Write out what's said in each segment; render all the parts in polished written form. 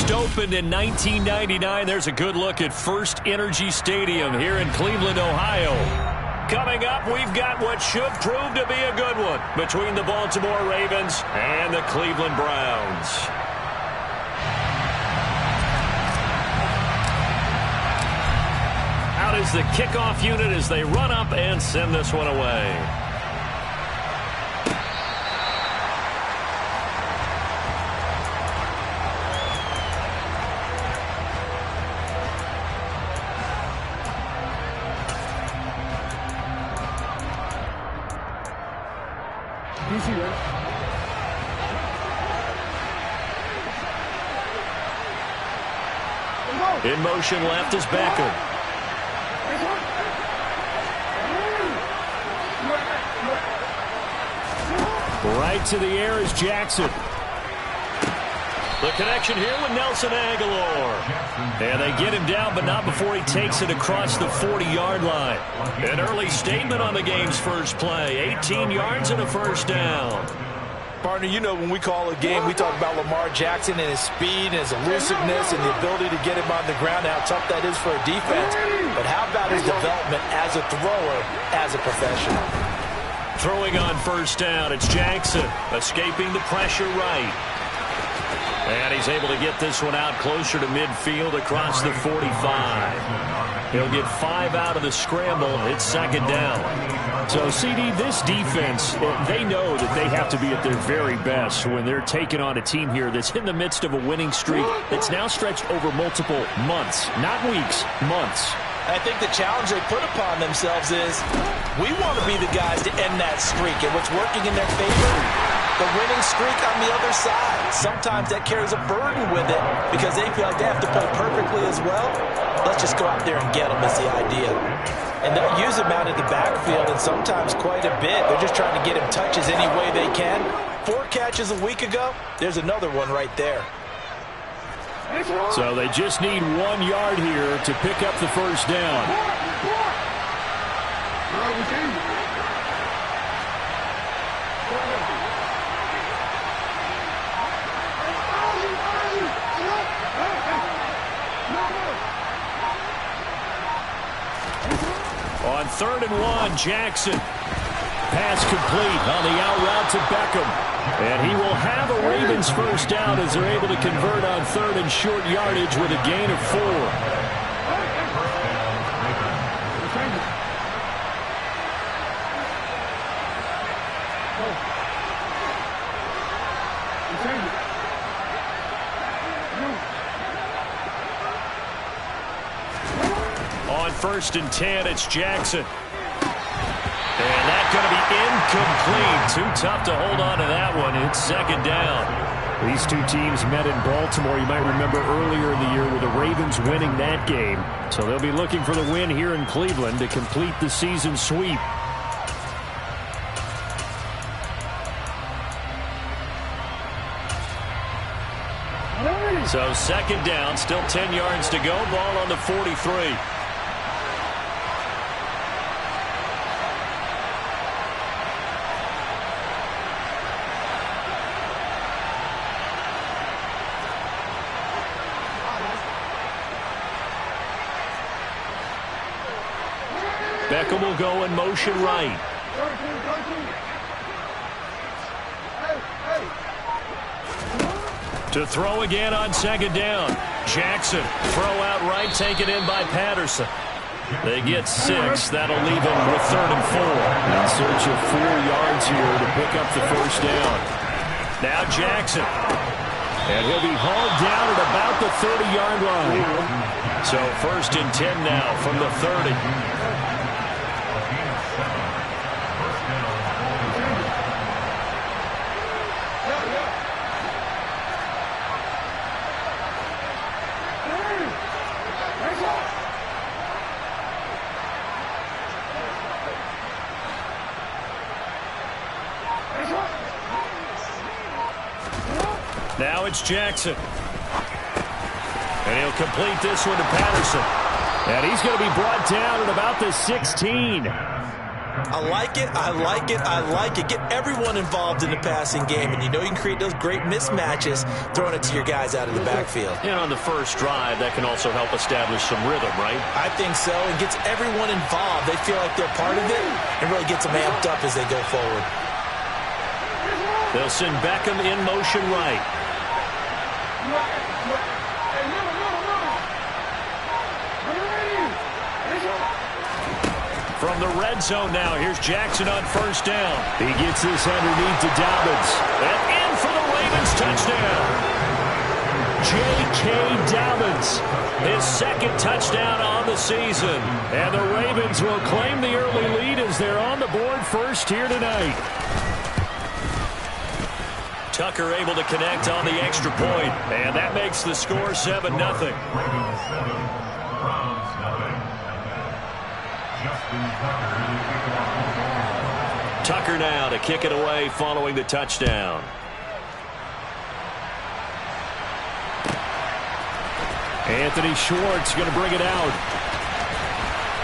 First opened in 1999. There's a good look at First Energy Stadium here in Cleveland, Ohio. Coming up, we've got what should prove to be a good one between the Baltimore Ravens and the Cleveland Browns. Out is the kickoff unit as they run up and send this one away. In motion left is Beckham. Right to the air is Jackson. The connection here with Nelson Aguilar. And they get him down, but not before he takes it across the 40-yard line. An early statement on the game's first play. 18 yards and a first down. Partner, you know when we call a game, we talk about Lamar Jackson and his speed and his elusiveness and the ability to get him on the ground, how tough that is for a defense. But how about his development as a thrower, as a professional? Throwing on first down, it's Jackson, escaping the pressure right. And he's able to get this one out closer to midfield across the 45. He'll get 5 out of the scramble. It's second down. So, CD, this defense, they know that they have to be at their very best when they're taking on a team here that's in the midst of a winning streak that's now stretched over multiple months, not weeks, months. I think the challenge they put upon themselves is we want to be the guys to end that streak. And what's working in their favor? The winning streak on the other side. Sometimes that carries a burden with it because they feel like they have to play perfectly as well. Let's just go out there and get them is the idea. And they'll use him out in the backfield and sometimes quite a bit. They're just trying to get him touches any way they can. 4 catches a week ago. There's another one right there. So they just need 1 yard here to pick up the first down. On 3rd and 1, Jackson. Pass complete on the out route to Beckham. And he will have a Ravens first down as they're able to convert on 3rd and short yardage with a gain of 4. On 1st and 10, it's Jackson. And that's going to be incomplete. Too tough to hold on to that one. It's second down. These two teams met in Baltimore, you might remember, earlier in the year with the Ravens winning that game. So they'll be looking for the win here in Cleveland to complete the season sweep. So second down, still 10 yards to go. Ball on the 43. Beckham will go in motion right. To throw again on second down. Jackson, throw out right, taken in by Patterson. They get 6. That'll leave them with 3rd and 4. In search of 4 yards here to pick up the first down. Now Jackson. And he'll be hauled down at about the 30-yard line. So 1st and 10 now from the 30. Now it's Jackson. And he'll complete this one to Patterson. And he's going to be brought down at about the 16. I like it, I like it, I like it. Get everyone involved in the passing game, and you know you can create those great mismatches throwing it to your guys out of the backfield. And on the first drive, that can also help establish some rhythm, right? I think so. It gets everyone involved. They feel like they're part of it and really gets them amped up as they go forward. They'll send Beckham in motion right. From the red zone now, here's Jackson on first down. He gets this underneath to Dobbins. And in for the Ravens touchdown. J.K. Dobbins, his second touchdown on the season. And the Ravens will claim the early lead as they're on the board first here tonight. Tucker able to connect on the extra point. And that makes the score 7-0. Tucker now to kick it away following the touchdown. Anthony Schwartz going to bring it out.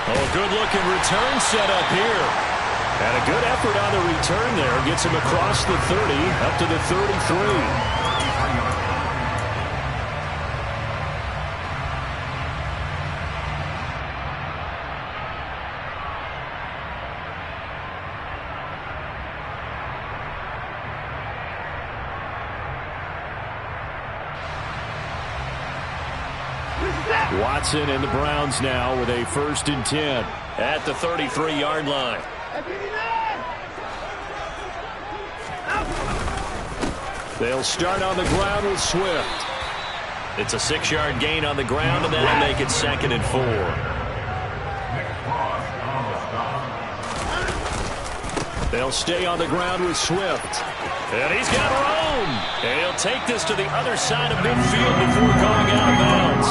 Oh, good-looking return set up here. And a good effort on the return there. Gets him across the 30, up to the 33. Watson and the Browns now with a 1st and 10 at the 33-yard line. They'll start on the ground with Swift. It's a 6-yard gain on the ground, and that'll make it 2nd and 4. They'll stay on the ground with Swift. And he's got room. And he'll take this to the other side of midfield before going out of bounds.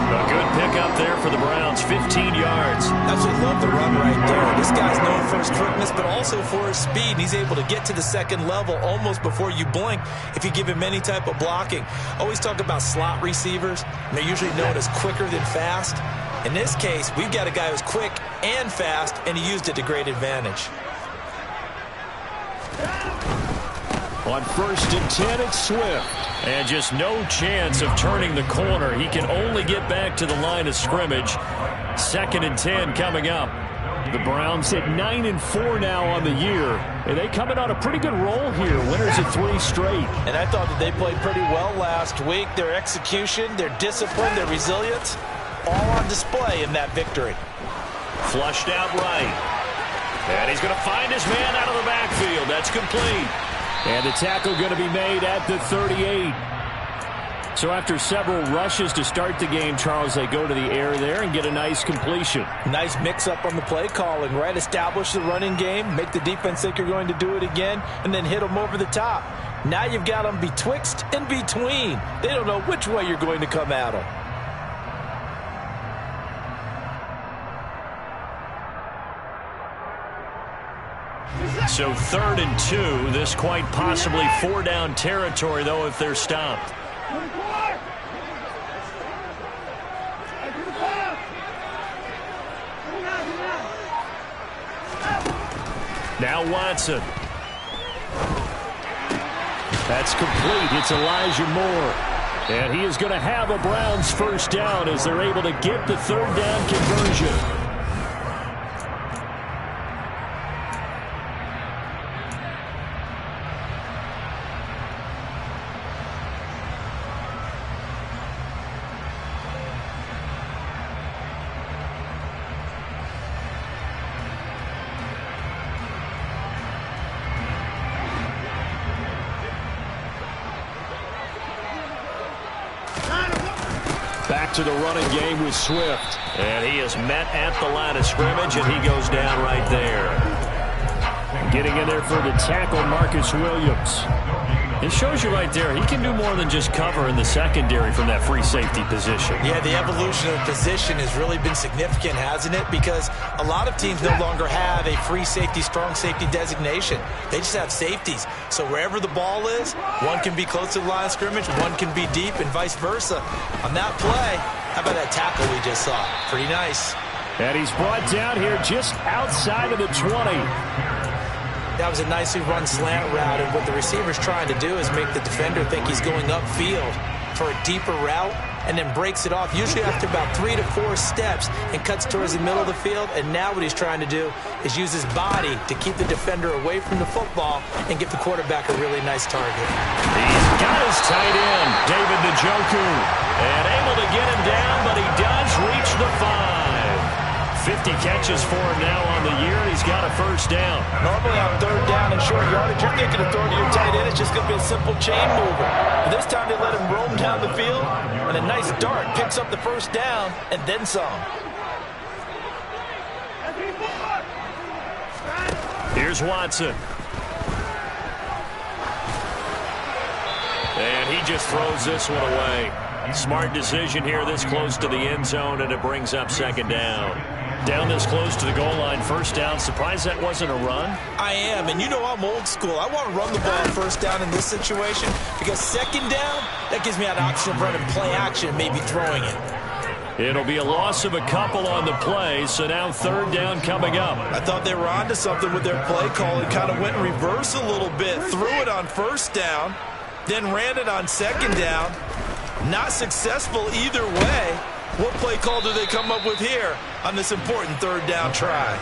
A good pickup there for the Browns, 15 yards. Absolutely love the run right there. This guy's known for his quickness, but also for his speed. And he's able to get to the second level almost before you blink if you give him any type of blocking. Always talk about slot receivers, and they're usually known as quicker than fast. In this case, we've got a guy who's quick and fast, and he used it to great advantage. On 1st and 10, it's Swift. And just no chance of turning the corner. He can only get back to the line of scrimmage. 2nd and 10 coming up. The Browns at 9-4 now on the year. And they coming on a pretty good roll here. Winners of 3 straight. And I thought that they played pretty well last week. Their execution, their discipline, their resilience, all on display in that victory. Flushed out right. And he's going to find his man out of the backfield. That's complete. And the tackle going to be made at the 38. So after several rushes to start the game, Charles, they go to the air there and get a nice completion. Nice mix-up on the play calling, right? Establish the running game, make the defense think you're going to do it again, and then hit them over the top. Now you've got them betwixt and between. They don't know which way you're going to come at them. So 3rd and 2. This quite possibly 4-down territory, though, if they're stopped. Now Watson. That's complete. It's Elijah Moore. And he is going to have a Browns 1st down as they're able to get the 3rd down conversion. Back to the running game with Swift. And he is met at the line of scrimmage, and he goes down right there. Getting in there for the tackle, Marcus Williams. It shows you right there, he can do more than just cover in the secondary from that free safety position. Yeah, the evolution of position has really been significant, hasn't it? Because a lot of teams no longer have a free safety, strong safety designation. They just have safeties. So wherever the ball is, one can be close to the line of scrimmage, one can be deep, and vice versa. On that play, how about that tackle we just saw? Pretty nice. And he's brought down here just outside of the 20. That was a nicely run slant route, and what the receiver's trying to do is make the defender think he's going upfield for a deeper route, and then breaks it off, usually after about 3 to 4 steps, and cuts towards the middle of the field. And now what he's trying to do is use his body to keep the defender away from the football and give the quarterback a really nice target. He's got his tight end, David Njoku, and able to get him down, but he does reach the 5. 50 catches for him now on the year, and he's got a first down. Normally on third down and short yardage, you're thinking of throwing to your tight end. It's just going to be a simple chain mover. But this time they let him roam down the field, and a nice dart picks up the first down and then some. Here's Watson. And he just throws this one away. Smart decision here this close to the end zone, and it brings up second down. Down this close to the goal line, first down. Surprised that wasn't a run? I am, and you know I'm old school. I want to run the ball first down in this situation because second down, that gives me an option of running play action, maybe throwing it. It'll be a loss of a couple on the play, so now third down coming up. I thought they were onto something with their play call and kind of went in reverse a little bit. Threw it on first down, then ran it on second down. Not successful either way. What play call do they come up with here on this important third down try?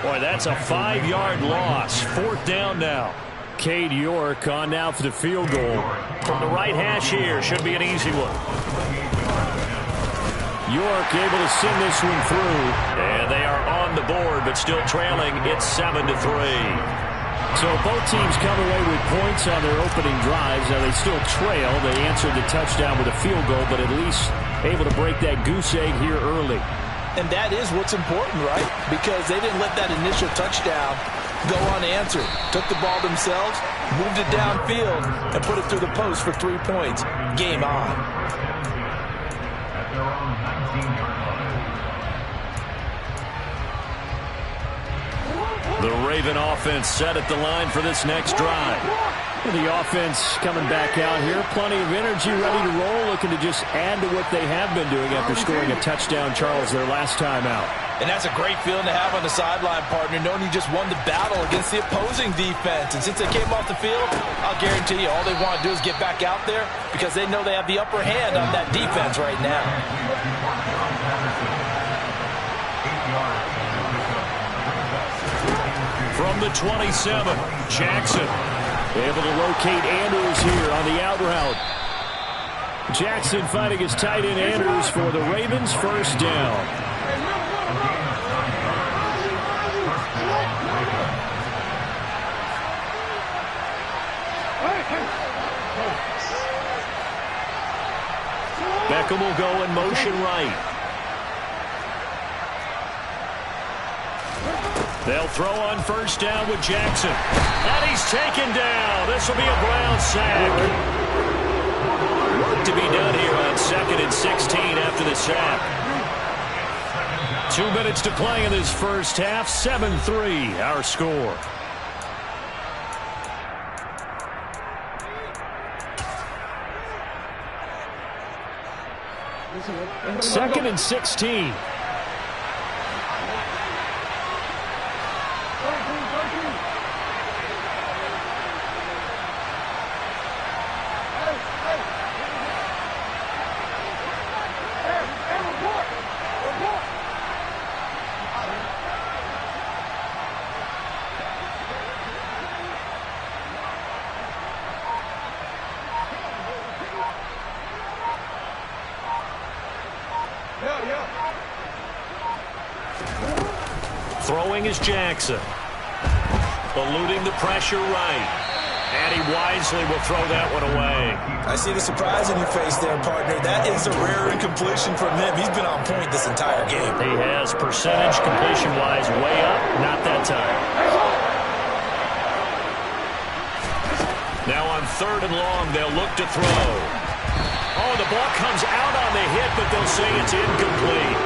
Boy, that's a 5-yard loss. Fourth down now. Cade York on now for the field goal. From the right hash here, should be an easy one. York able to send this one through. And they are on the board, but still trailing. It's 7-3. So both teams come away with points on their opening drives. Now they still trail. They answered the touchdown with a field goal, but at least able to break that goose egg here early. And that is what's important, right? Because they didn't let that initial touchdown go unanswered. Took the ball themselves, moved it downfield, and put it through the post for 3 points. Game on. The Raven offense set at the line for this next drive. And the offense coming back out here. Plenty of energy, ready to roll, looking to just add to what they have been doing after scoring a touchdown, Charles, their last time out. And that's a great feeling to have on the sideline, partner, knowing you just won the battle against the opposing defense. And since they came off the field, I'll guarantee you all they want to do is get back out there because they know they have the upper hand on that defense right now. From the 27, Jackson able to locate Andrews here on the out route. Jackson finding his tight end Andrews for the Ravens, first down. Beckham will go in motion right. They'll throw on first down with Jackson. And he's taken down. This will be a Brown sack. Work to be done here on 2nd and 16 after the sack. 2 minutes to play in this first half. 7-3 our score. Second and 16. Throwing is Jackson. Eluding the pressure right. And he wisely will throw that one away. I see the surprise in your face there, partner. That is a rare incompletion from him. He's been on point this entire game. He has percentage completion-wise way up. Not that time. Now on 3rd and long, they'll look to throw. Oh, the ball comes out on the hit, but they'll say it's incomplete.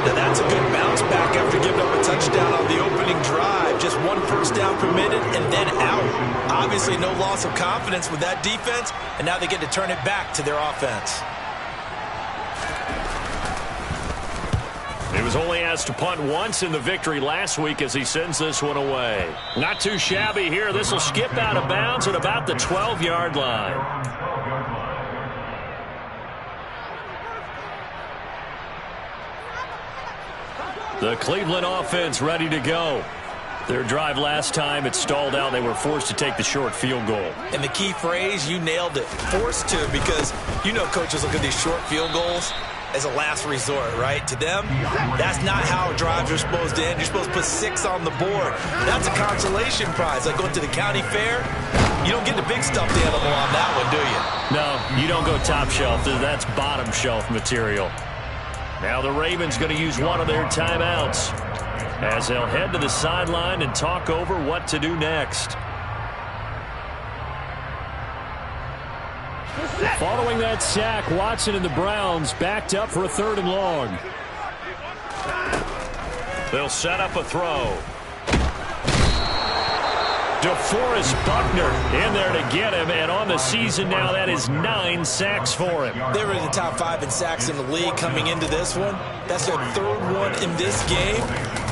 Now that's a good bounce back after giving up a touchdown on the opening drive. Just 1 first down permitted and then out. Obviously no loss of confidence with that defense, and now they get to turn it back to their offense. It was only asked to punt once in the victory last week as he sends this one away. Not too shabby here. This will skip out of bounds at about the 12-yard line. The Cleveland offense ready to go. Their drive last time, it stalled out. They were forced to take the short field goal. And the key phrase, you nailed it. Forced to, because you know coaches look at these short field goals as a last resort, right? To them, that's not how drives are supposed to end. You're supposed to put 6 on the board. That's a consolation prize. Like going to the county fair, you don't get the big stuffed animal on that one, do you? No, you don't go top shelf. That's bottom shelf material. Now the Ravens going to use one of their timeouts as they'll head to the sideline and talk over what to do next. Following that sack, Watson and the Browns backed up for a 3rd and long. They'll set up a throw. DeForest Buckner in there to get him, and on the season now, that is 9 sacks for him. They were in the top 5 in sacks in the league coming into this one. That's their 3rd one in this game.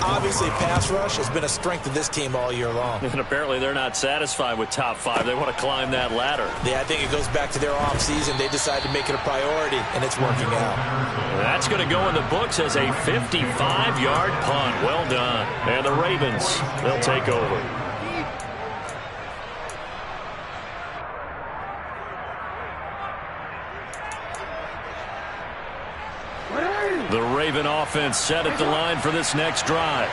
Obviously, pass rush has been a strength of this team all year long. And apparently they're not satisfied with top 5. They want to climb that ladder. Yeah, I think it goes back to their offseason. They decided to make it a priority, and it's working out. That's going to go in the books as a 55-yard punt. Well done. And the Ravens, they'll take over. The Raven offense set at the line for this next drive.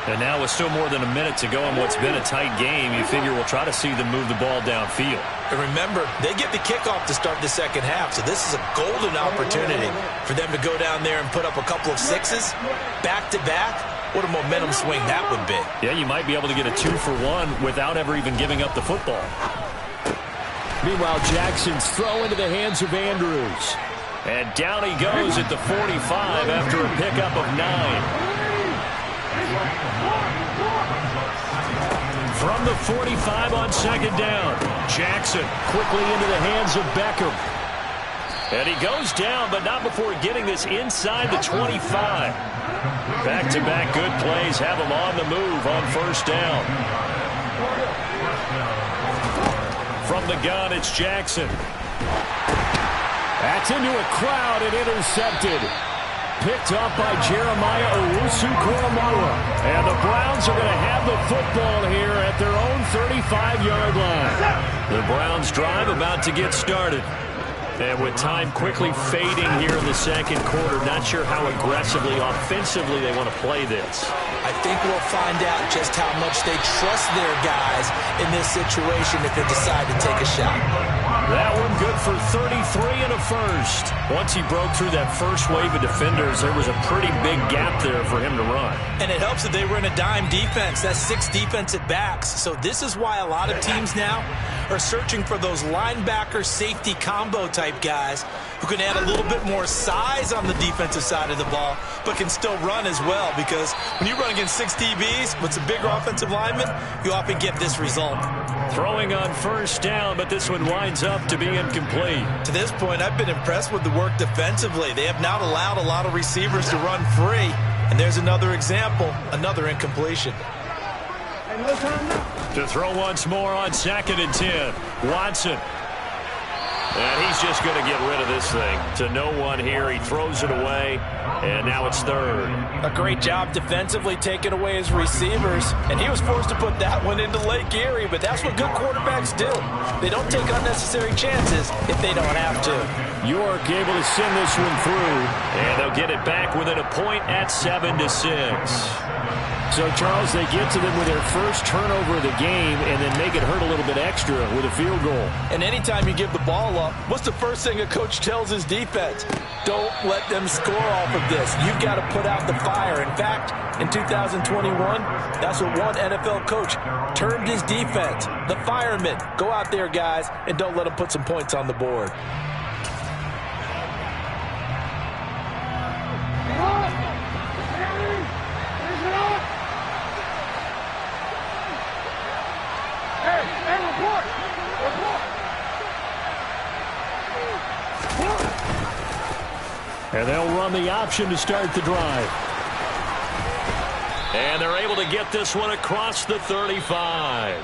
And now with still more than a minute to go in what's been a tight game, you figure we'll try to see them move the ball downfield. And remember, they get the kickoff to start the second half, so this is a golden opportunity for them to go down there and put up a couple of 6s back-to-back. What a momentum swing that would be. Yeah, you might be able to get a 2-for-1 without ever even giving up the football. Meanwhile, Jackson's throw into the hands of Andrews. And down he goes at the 45 after a pickup of 9. From the 45 on 2nd down, Jackson quickly into the hands of Beckham. And he goes down, but not before getting this inside the 25. Back-to-back good plays have him on the move on 1st down. From the gun, it's Jackson. That's into a crowd and intercepted. Picked up by Jeremiah Owusu-Koramoah. And the Browns are going to have the football here at their own 35-yard line. The Browns drive about to get started. And with time quickly fading here in the 2nd quarter, not sure how aggressively, offensively they want to play this. I think we'll find out just how much they trust their guys in this situation if they decide to take a shot. That one good for 33 and a 1st. Once he broke through that first wave of defenders, there was a pretty big gap there for him to run. And it helps that they were in a dime defense. That's 6 defensive backs. So this is why a lot of teams now are searching for those linebacker safety combo type guys who can add a little bit more size on the defensive side of the ball, but can still run as well, because when you run against 6 DBs with some bigger offensive linemen, you often get this result. Throwing on 1st down, but this one winds up to be incomplete. To this point, I've been impressed with the work defensively. They have not allowed a lot of receivers to run free. And there's another example, another incompletion. To throw once more on 2nd and 10. Watson. And he's just going to get rid of this thing. To no one here. He throws it away. And now it's 3rd. A great job defensively taking away his receivers. And he was forced to put that one into Lake Erie. But that's what good quarterbacks do. They don't take unnecessary chances if they don't have to. York able to send this one through. And they'll get it back within a point at 7-6. So, Charles, they get to them with their first turnover of the game and then make it hurt a little bit extra with a field goal. And anytime you give the ball up, what's the first thing a coach tells his defense? Don't let them score off of this. You've got to put out the fire. In fact, in 2021, that's what one NFL coach termed his defense. The firemen. Go out there, guys, and don't let them put some points on the board. And they'll run the option to start the drive. And they're able to get this one across the 35.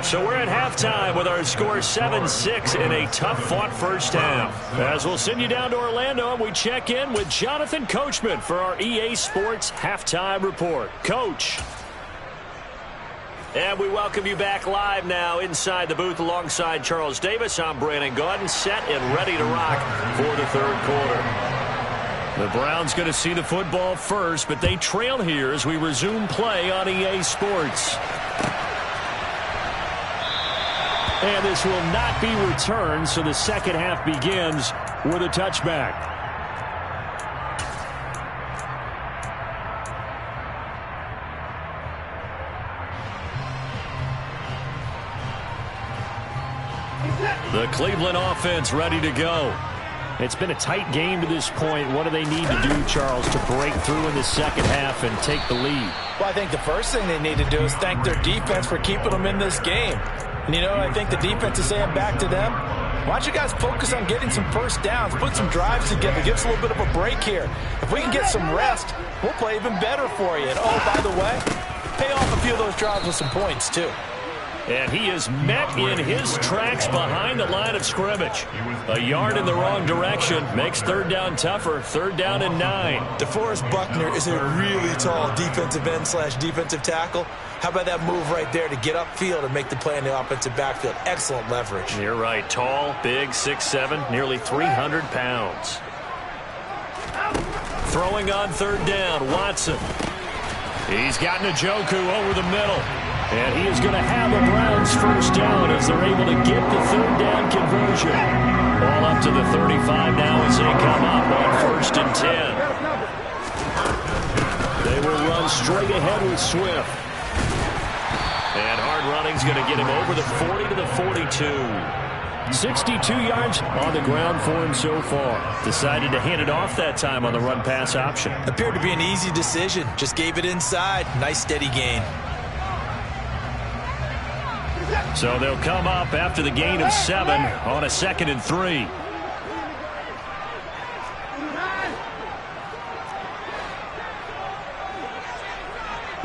So we're at halftime with our score 7-6 in a tough-fought first half. As we'll send you down to Orlando, and we check in with Jonathan Coachman for our EA Sports Halftime Report. Coach. And we welcome you back live now inside the booth alongside Charles Davis. I'm Brandon Gaudin, set and ready to rock for the third quarter. The Browns going to see the football first, but they trail here as we resume play on EA Sports. And this will not be returned, so the second half begins with a touchback. The Cleveland offense ready to go. It's been a tight game to this point. What do they need to do, Charles, to break through in the second half and take the lead? Well, I think the first thing they need to do is thank their defense for keeping them in this game. And, you know, I think the defense is saying back to them, why don't you guys focus on getting some first downs, put some drives together, give us a little bit of a break here. If we can get some rest, we'll play even better for you. And, oh, by the way, pay off a few of those drives with some points, too. And he is met in his tracks behind the line of scrimmage. A yard in the wrong direction makes third down tougher. Third down and 9. DeForest Buckner is a really tall defensive end / defensive tackle. How about that move right there to get upfield and make the play in the offensive backfield? Excellent leverage. You're right. Tall, big, 6'7", nearly 300 pounds. Throwing on third down, Watson. He's got Njoku over the middle. And he is going to have the Browns first down as they're able to get the third down conversion. Ball up to the 35 now as they come up on 1st and 10. They will run straight ahead with Swift. And hard running's going to get him over the 40 to the 42. 62 yards on the ground for him so far. Decided to hand it off that time on the run-pass option. Appeared to be an easy decision. Just gave it inside. Nice steady gain. So they'll come up after the gain of 7 on a 2nd and 3.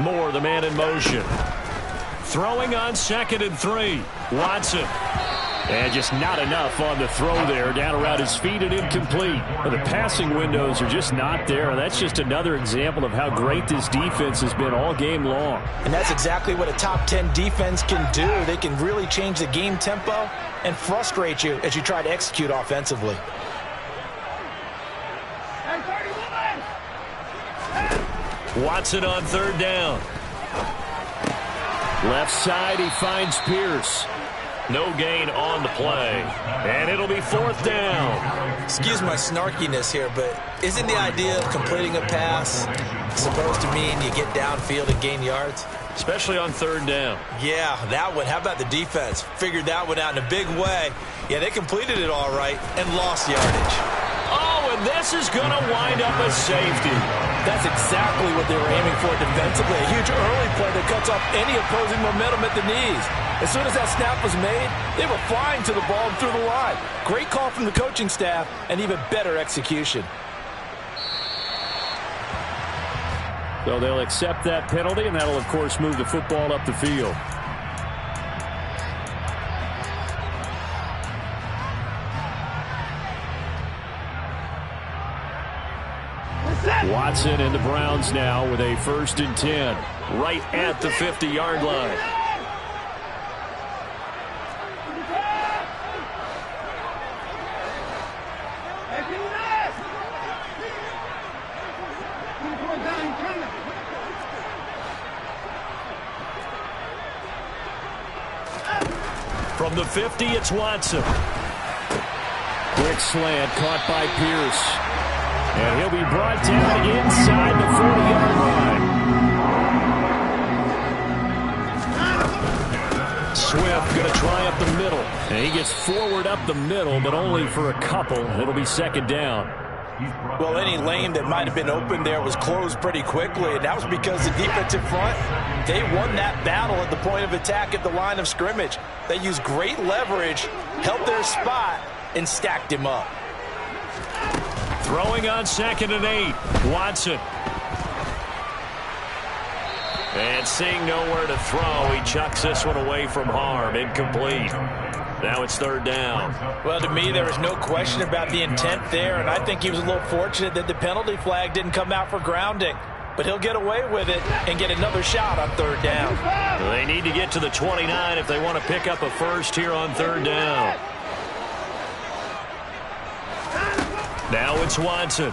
Moore, the man in motion. Throwing on 2nd and 3. Watson. And just not enough on the throw there. Down around his feet and incomplete. Well, the passing windows are just not there. And that's just another example of how great this defense has been all game long. And that's exactly what a top 10 defense can do. They can really change the game tempo and frustrate you as you try to execute offensively. Watson on third down. Left side, he finds Pierce. No gain on the play. And it'll be 4th down. Excuse my snarkiness here, but isn't the idea of completing a pass supposed to mean you get downfield and gain yards? Especially on third down. Yeah, that one. How about the defense? Figured that one out in a big way. Yeah, they completed it all right and lost yardage. Oh, and this is going to wind up a safety. That's exactly what they were aiming for defensively. A huge early play that cuts off any opposing momentum at the knees. As soon as that snap was made, they were flying to the ball and through the line. Great call from the coaching staff and even better execution. So they'll accept that penalty, and that'll, of course, move the football up the field. Watson and the Browns now with a 1st and 10. Right at the 50-yard line. From the 50, it's Watson. Quick slant caught by Pierce. And he'll be brought down inside the 40-yard line. Swift going to try up the middle. And he gets forward up the middle, but only for a couple. It'll be 2nd down. Well, any lane that might have been open there was closed pretty quickly, and that was because the defensive front, they won that battle at the point of attack at the line of scrimmage. They used great leverage, held their spot, and stacked him up. Throwing on 2nd and 8. Watson. And seeing nowhere to throw, he chucks this one away from harm. Incomplete. Now it's third down. Well, to me, there was no question about the intent there, and I think he was a little fortunate that the penalty flag didn't come out for grounding. But he'll get away with it and get another shot on third down. They need to get to the 29 if they want to pick up a first here on third down. Now it's Watson.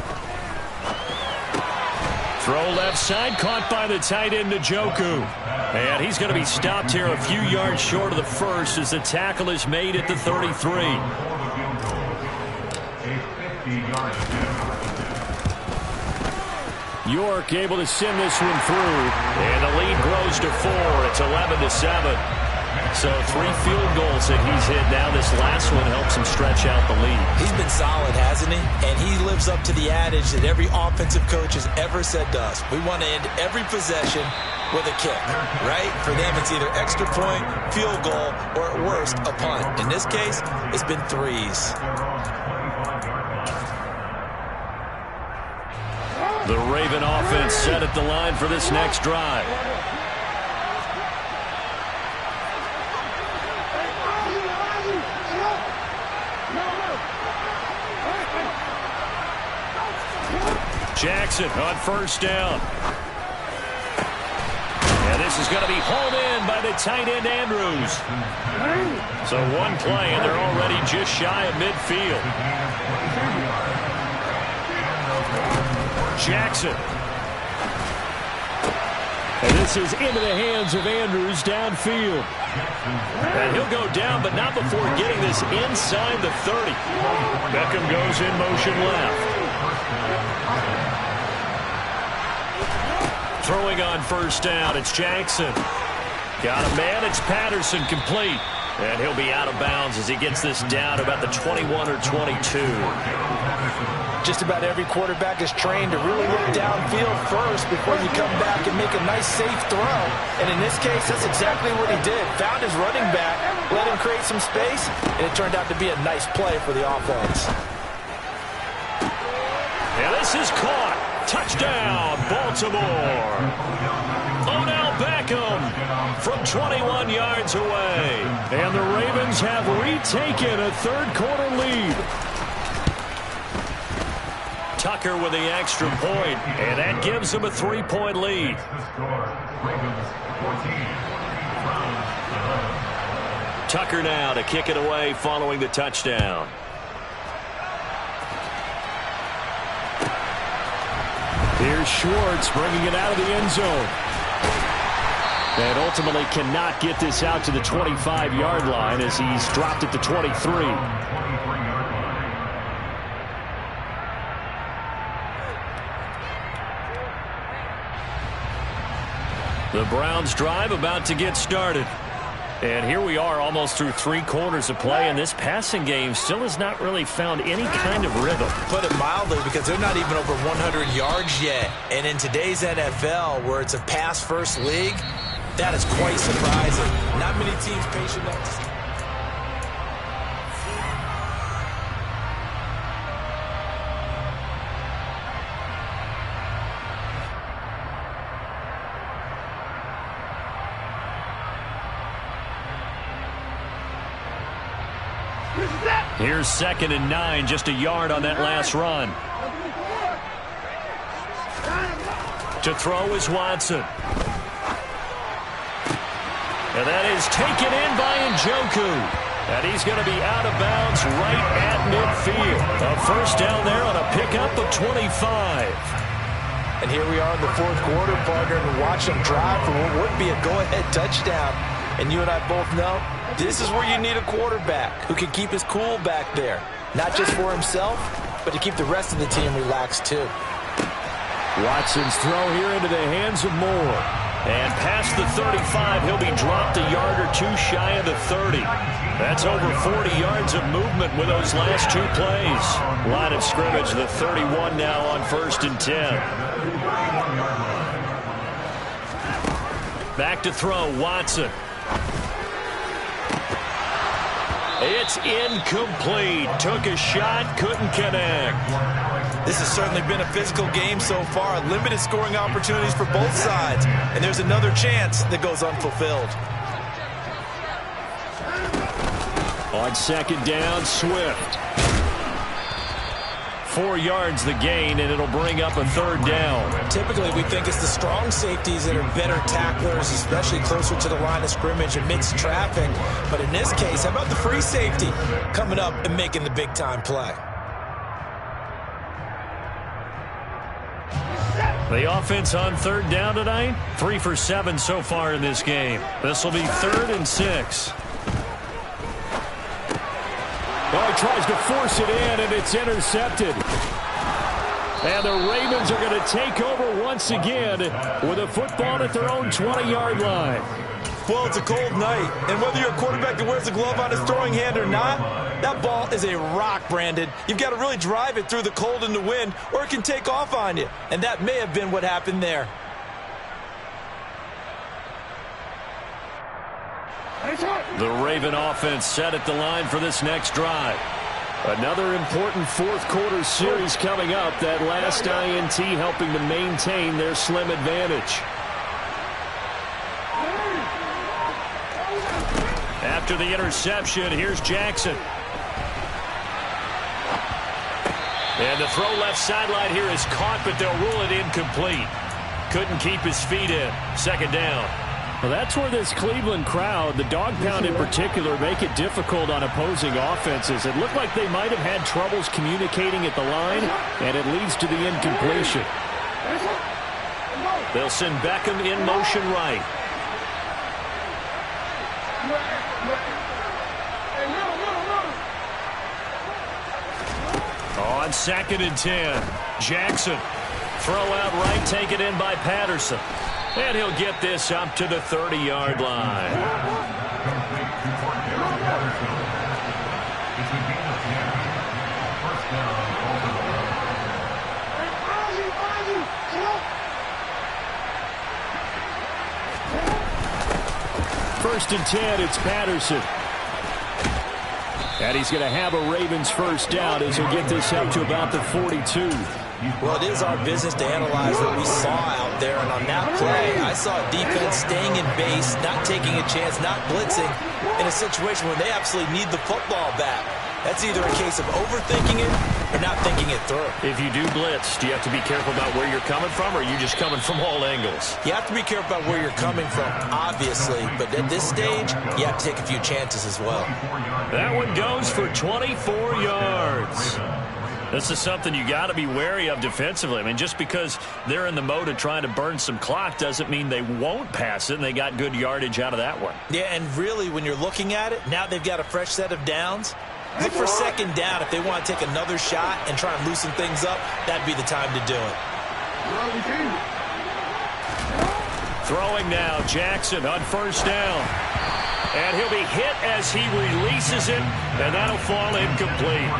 Throw left side, caught by the tight end, Njoku. And he's going to be stopped here a few yards short of the first as the tackle is made at the 33. York able to send this one through. And the lead grows to 4. It's 11-7. So 3 field goals that he's hit now. This last one helps him stretch out the lead. He's been solid, hasn't he? And he lives up to the adage that every offensive coach has ever said to us. We want to end every possession with a kick, right? For them, it's either extra point, field goal, or at worst, a punt. In this case, it's been 3s. The Raven offense set at the line for this next drive. Jackson on first down. And this is going to be hauled in by the tight end, Andrews. So one play, and they're already just shy of midfield. Jackson. And this is into the hands of Andrews downfield. And he'll go down, but not before getting this inside the 30. Beckham goes in motion left. Throwing on first down, it's Jackson. Got a man, it's Patterson, complete. And he'll be out of bounds as he gets this down about the 21 or 22. Just about every quarterback is trained to really look downfield first before you come back and make a nice, safe throw. And in this case, that's exactly what he did. Found his running back, let him create some space, and it turned out to be a nice play for the offense. And this is caught. Touchdown, Baltimore. Odell Beckham from 21 yards away. And the Ravens have retaken a third-quarter lead. Tucker with the extra point, and that gives them a 3-point lead. Tucker now to kick it away following the touchdown. Here's Schwartz bringing it out of the end zone. And ultimately cannot get this out to the 25-yard line as he's dropped at the 23. The Browns drive about to get started. And here we are almost through 3 quarters of play, and this passing game still has not really found any kind of rhythm. Put it mildly, because they're not even over 100 yards yet. And in today's NFL, where it's a pass-first league, that is quite surprising. Not many teams patient enough to... Here's 2nd and 9, just a yard on that last run. To throw is Watson. And that is taken in by Njoku. And he's going to be out of bounds right at midfield. A first down there on a pickup of 25. And here we are in the 4th quarter, partner, and watch them drive for what would be a go-ahead touchdown. And you and I both know this is where you need a quarterback who can keep his cool back there. Not just for himself, but to keep the rest of the team relaxed too. Watson's throw here into the hands of Moore. And past the 35, he'll be dropped a yard or 2 shy of the 30. That's over 40 yards of movement with those last 2 plays. Line of scrimmage, the 31 now on 1st and 10. Back to throw, Watson. It's incomplete. Took a shot, couldn't connect. This has certainly been a physical game so far. Limited scoring opportunities for both sides. And there's another chance that goes unfulfilled. On second down, Swift. 4 yards the gain, and it'll bring up a third down. Typically, we think it's the strong safeties that are better tacklers, especially closer to the line of scrimmage amidst traffic. But in this case, how about the free safety coming up and making the big-time play? The offense on third down tonight, 3 for 7 so far in this game. This will be 3rd and 6. Well, he tries to force it in, and it's intercepted. And the Ravens are going to take over once again with a football at their own 20-yard line. Well, it's a cold night, and whether you're a quarterback that wears a glove on his throwing hand or not, that ball is a rock, Brandon. You've got to really drive it through the cold and the wind, or it can take off on you. And that may have been what happened there. The Raven offense set at the line for this next drive. Another important fourth quarter series coming up. That last INT helping to maintain their slim advantage. After the interception, here's Jackson. And the throw left sideline here is caught, but they'll rule it incomplete. Couldn't keep his feet in. Second down. Well, that's where this Cleveland crowd, the dog pound in particular, make it difficult on opposing offenses. It looked like they might have had troubles communicating at the line, and it leads to the incompletion. They'll send Beckham in motion right. On 2nd and 10, Jackson. Throw out right, take it in by Patterson. And he'll get this up to the 30-yard line. First and 10, it's Patterson. And he's going to have a Ravens first down as he'll get this up to about the 42. Well, it is our business to analyze what we saw out there, and on that play, I saw a defense staying in base, not taking a chance, not blitzing, in a situation where they absolutely need the football back. That's either a case of overthinking it or not thinking it through. If you do blitz, do you have to be careful about where you're coming from, or are you just coming from all angles? You have to be careful about where you're coming from, obviously, but at this stage, you have to take a few chances as well. That one goes for 24 yards. This is something you got to be wary of defensively. I mean, just because they're in the mode of trying to burn some clock doesn't mean they won't pass it, and they got good yardage out of that one. Yeah, and really, when you're looking at it, now they've got a fresh set of downs. Look for second down. If they want to take another shot and try and loosen things up, that'd be the time to do it. Throwing now, Jackson on first down. And he'll be hit as he releases it, and that'll fall incomplete.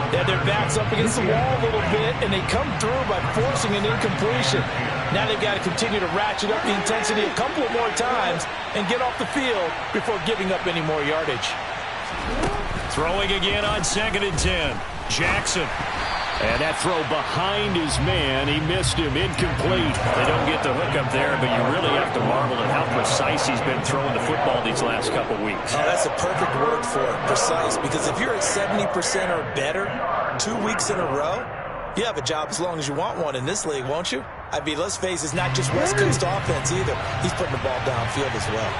They had their backs up against the wall a little bit, and they come through by forcing an incompletion. Now they've got to continue to ratchet up the intensity a couple of more times and get off the field before giving up any more yardage. Throwing again on 2nd and 10. Jackson. And that throw behind his man, he missed him, incomplete. They don't get the hook up there, but you really have to marvel at how precise he's been throwing the football these last couple weeks. Oh, that's a perfect word for it, precise, because if you're at 70% or better 2 weeks in a row, you have a job as long as you want one in this league, won't you? I mean, let's face it, it's not just West Coast offense either. He's putting the ball downfield as well.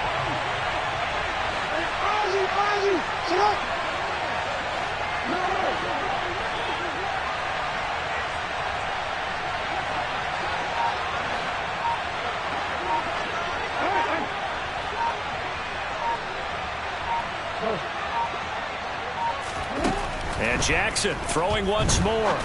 And Jackson throwing once more.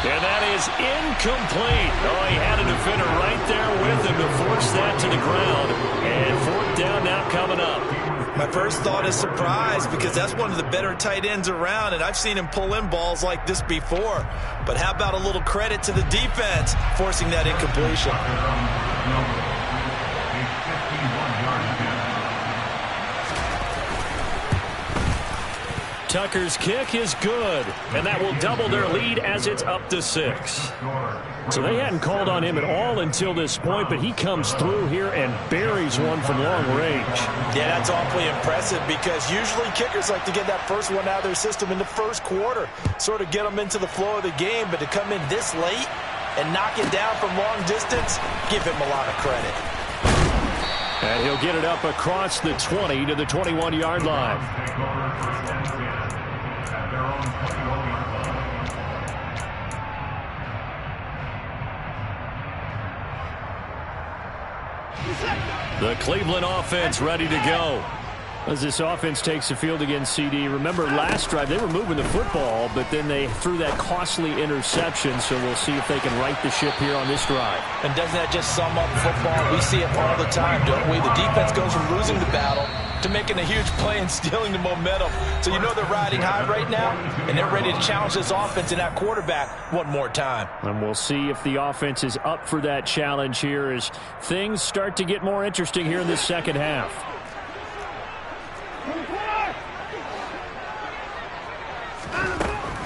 And that is incomplete. Oh, he had a defender right there with him to force that to the ground. And fourth down now coming up. My first thought is surprise, because that's one of the better tight ends around, and I've seen him pull in balls like this before. But how about a little credit to the defense forcing that incompletion? Tucker's kick is good, and that will double their lead as it's up to 6. So they hadn't called on him at all until this point, but he comes through here and buries one from long range. Yeah, that's awfully impressive because usually kickers like to get that first one out of their system in the first quarter, sort of get them into the flow of the game, but to come in this late and knock it down from long distance, give him a lot of credit. And he'll get it up across the 20 to the 21-yard line. The Cleveland offense ready to go. As this offense takes the field against CD, remember last drive they were moving the football, but then they threw that costly interception, so we'll see if they can right the ship here on this drive. And doesn't that just sum up football? We see it all the time, don't we? The defense goes from losing the battle to making a huge play and stealing the momentum. So you know they're riding high right now, and they're ready to challenge this offense and that quarterback one more time. And we'll see if the offense is up for that challenge here as things start to get more interesting here in the second half.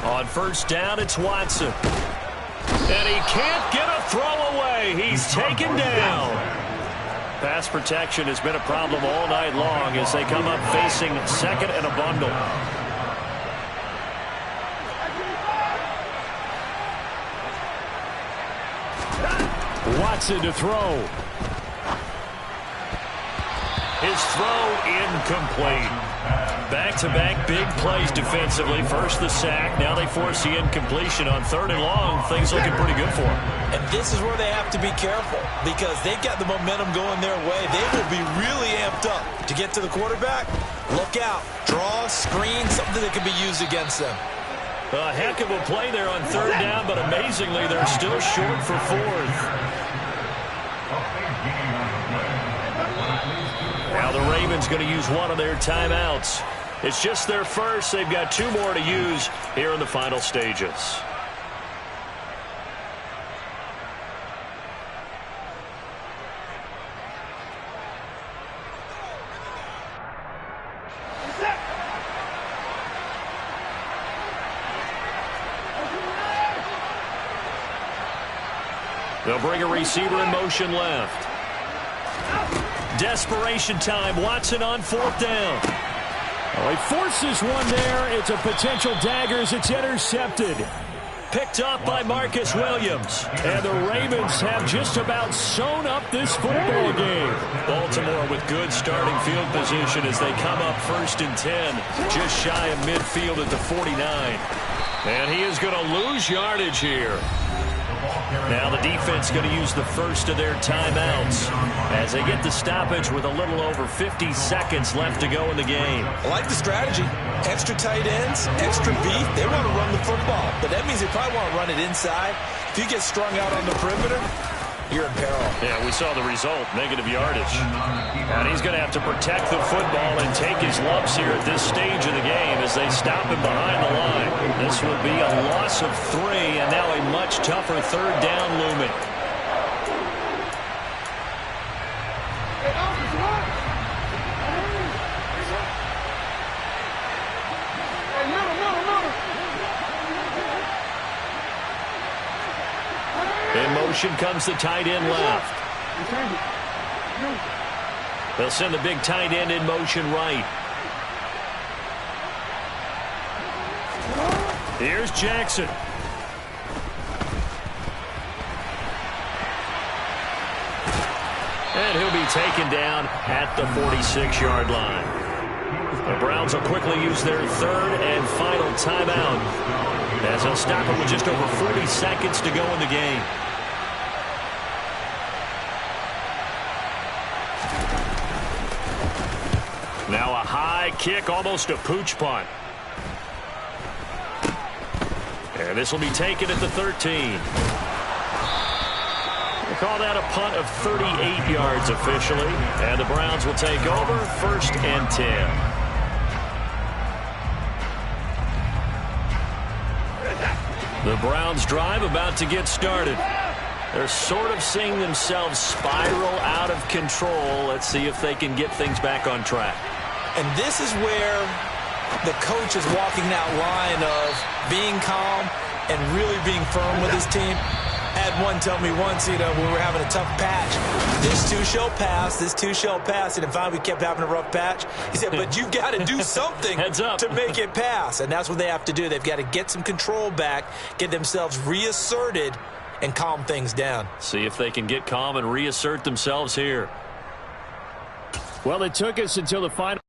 On first down, it's Watson. And he can't get a throw away. He's taken down. Pass protection has been a problem all night long as they come up facing second and a bundle. Watson to throw. His throw incomplete. Back-to-back big plays defensively. First the sack. Now they force the incompletion on third and long. Things looking pretty good for them. And this is where they have to be careful because they've got the momentum going their way. They will be really amped up to get to the quarterback. Look out. Draw, screen, something that can be used against them. A heck of a play there on third down, but amazingly they're still short for fourth. Now the Ravens going to use one of their timeouts. It's just their first. They've got 2 more to use here in the final stages. They'll bring a receiver in motion left. Desperation time. Watson on fourth down. Oh, he forces one there. It's a potential dagger as it's intercepted. Picked up by Marcus Williams. And the Ravens have just about sewn up this football game. Baltimore with good starting field position as they come up first and 10. Just shy of midfield at the 49. And he is going to lose yardage here. Now the defense going to use the first of their timeouts as they get the stoppage with a little over 50 seconds left to go in the game. I like the strategy. Extra tight ends, extra beef. They want to run the football, but that means they probably want to run it inside. If you get strung out on the perimeter, you're in peril. Yeah, we saw the result, negative yardage. And he's going to have to protect the football and take his lumps here at this stage of the game as they stop him behind the line. This will be a loss of 3, and now a much tougher third down looming. In motion comes the tight end left. They'll send the big tight end in motion right. Here's Jackson. And he'll be taken down at the 46-yard line. The Browns will quickly use their third and final timeout as they'll stop it with just over 40 seconds to go in the game. Now a high kick, almost a pooch punt. And this will be taken at the 13. They call that a punt of 38 yards officially. And the Browns will take over first and 10. The Browns drive about to get started. They're sort of seeing themselves spiral out of control. Let's see if they can get things back on track. And this is where the coach is walking that line of being calm and really being firm with his team. I had one tell me once, when we were having a tough patch, this too shall pass, this too shall pass. And finally we kept having a rough patch. He said, but you've got to do something to make it pass. And that's what they have to do. They've got to get some control back, get themselves reasserted, and calm things down. See if they can get calm and reassert themselves here. Well, it took us until the final.